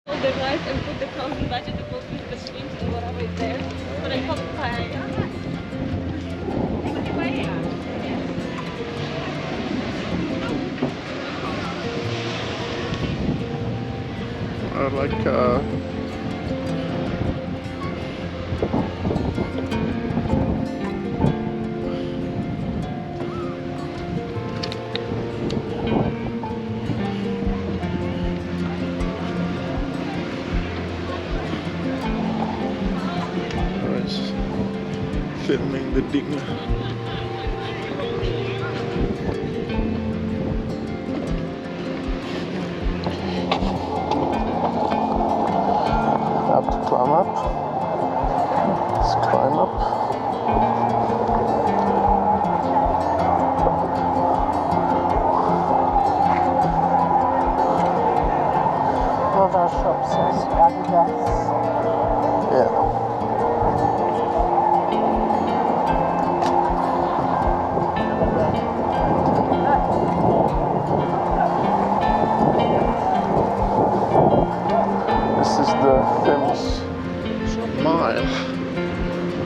Hold the rice and put the frozen vegetables with the shrimps and whatever is there. But I call it paella. Like filming the ding. Have to climb up. Let's climb up. One of our shops says Adidas. Yeah. This is the famous mile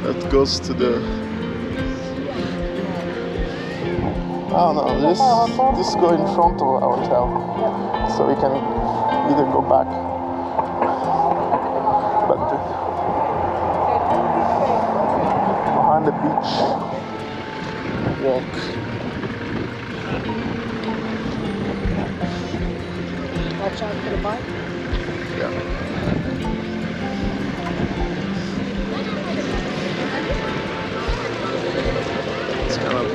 that goes to the. Oh no, this go in front of our hotel, so we can either go back. But behind the beach, walk. Watch out for the bike. Yeah. It's kind of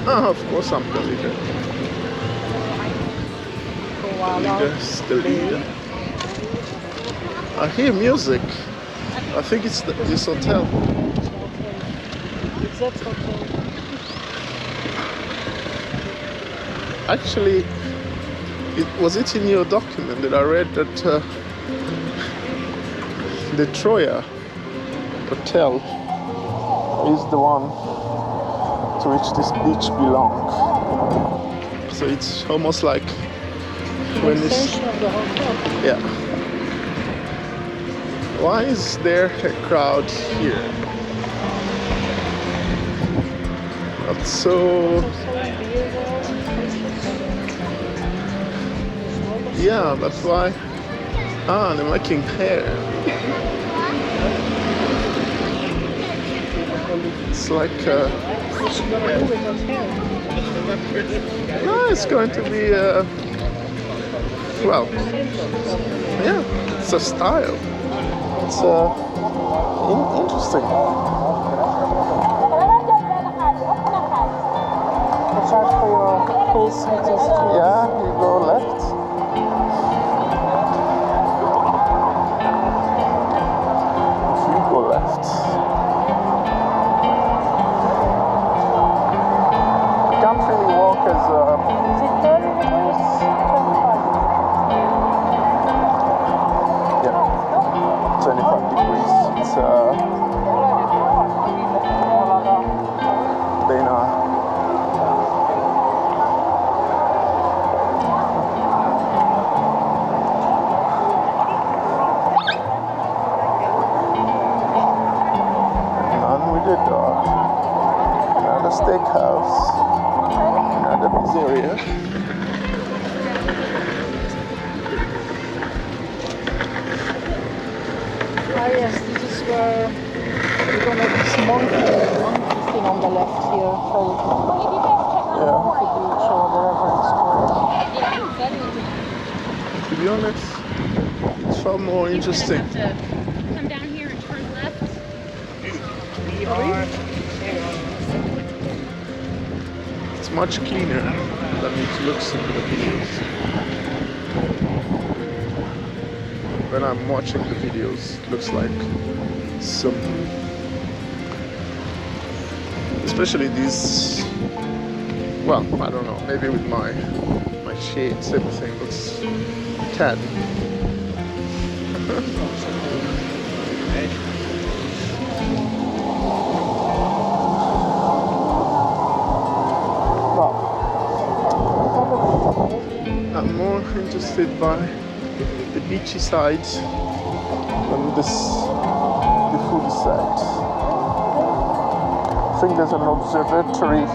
of course I'm the leader. Leader's the leader. I hear music. I think it's this hotel. It's that hotel. Actually, was it in your document that I read that the Troya hotel is the one to which this beach belongs? So it's almost like when this. Extension of the hotel. Yeah. Why is there a crowd here? That's so. Yeah, that's why. Ah, they're making hair. It's like. No, it's going to be. Well, yeah, it's a style. It's interesting. Watch out for your face with these trees. Yeah, you go left. You go left. You can't really walk as Is it 30 degrees? 25 yeah, 25 degrees. It's Dana. And we did another steakhouse, another pizzeria. Ah yes, this is where we're gonna have this monkey thing on the left here. Yeah. Monkey beach or whatever it's called. To be honest, it felt more interesting. Come down here and turn left. It's much cleaner than it looks in the videos. When I'm watching the videos, it looks like some, especially these. Well, I don't know. Maybe with my shades, everything looks tan. I'm more interested by the beachy side and this the foodie side. I think there's an observatory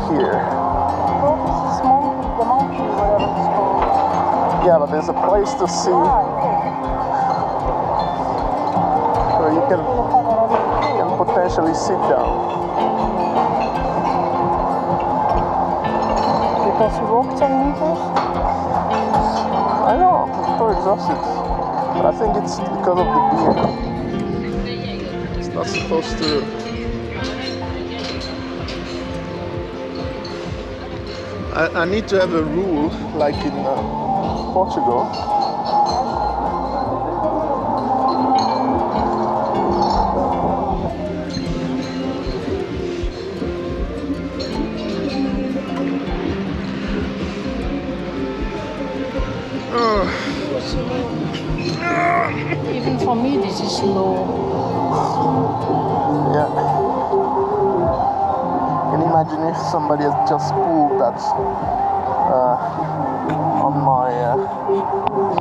here. Oh, this is the monkey, whatever it's called. Yeah, but there's a place to see where you can potentially sit down. Because you walk 10 meters? I know, I'm so exhausted. But I think it's because of the beer. It's not supposed to. I need to have a rule like in Portugal. Even for me, this is low. Yeah. Can you imagine if somebody has just pulled that on my